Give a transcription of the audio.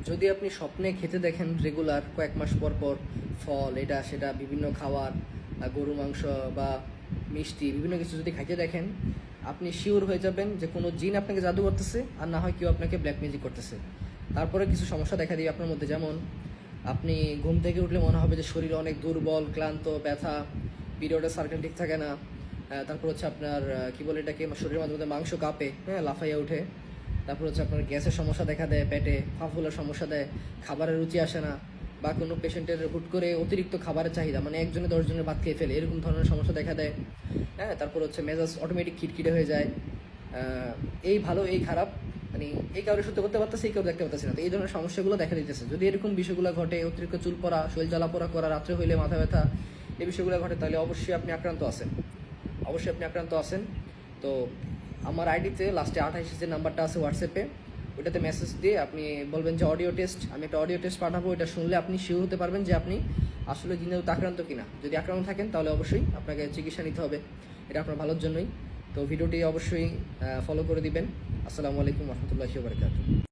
যদি আপনি স্বপ্নে খেতে দেখেন রেগুলার কয়েক মাস পর পর ফল এটা সেটা বিভিন্ন খাবার, গরু মাংস বা মিষ্টি বিভিন্ন কিছু যদি খাইতে দেখেন, আপনি শিওর হয়ে যাবেন যে কোনো জিন আপনাকে জাদু করতেছে, আর না হয় কেউ আপনাকে ব্ল্যাক ম্যাজিক করতেছে। তারপরে কিছু সমস্যা দেখা দিবে আপনার মধ্যে, যেমন আপনি ঘুম থেকে উঠলে মনে হবে যে শরীর অনেক দুর্বল, ক্লান্ত, ব্যথা, পিরিয়ডের সার্কেল ঠিক থাকে না। তারপর হচ্ছে আপনার কি বলে এটাকে, শরীরের মাঝে মধ্যে মাংস কাঁপে, হ্যাঁ, লাফাইয়া ওঠে। তারপর হচ্ছে আপনার গ্যাসের সমস্যা দেখা দেয়, পেটে ফাফুলার সমস্যা দেয়, খাবারের রুচি আসে না, বা কোনো পেশেন্টের হুট করে অতিরিক্ত খাবারের চাহিদা, মানে একজনে 10 জনের ভাত খেয়ে ফেলে, এরকম ধরনের সমস্যা দেখা দেয়। হ্যাঁ, তারপর হচ্ছে মেজাজ অটোমেটিক খিটখিটে হয়ে যায়। এই ভালো এই খারাপ, মানে এই কাউরে সহ্য করতে পারতেছে, এই কেউ দেখতে পারতেছে না। তো এই ধরনের সমস্যাগুলো দেখা দিতেছে। যদি এরকম বিষয়গুলো ঘটে, অতিরিক্ত চুল পড়া, শরীর জ্বালাপোড়া করা, রাত্রে হইলে মাথা ব্যথা, এই বিষয়গুলো ঘটে, তাহলে অবশ্যই আপনি আক্রান্ত আছেন। অবশ্যই আপনি আক্রান্ত আছেন। তো আমার আইডিতে লাস্টে 28 যে নাম্বারটা আছে হোয়াটসঅ্যাপে, ওইটাতে মেসেজ দিয়ে আপনি বলবেন যে অডিও টেস্ট, আমি একটা অডিও টেস্ট পাঠাবো, এটা শুনলে আপনি শিওর হতে পারবেন যে আপনি আসলে জিনের আক্রান্ত কিনা। যদি আক্রান্ত থাকেন তাহলে অবশ্যই আপনাকে চিকিৎসা নিতে হবে, এটা আপনার ভালোর জন্যই। তো ভিডিওটি অবশ্যই ফলো করে দিবেন। আসসালামু আলাইকুম রহমতুল্লাহি ওয়া বারাকাতুহু।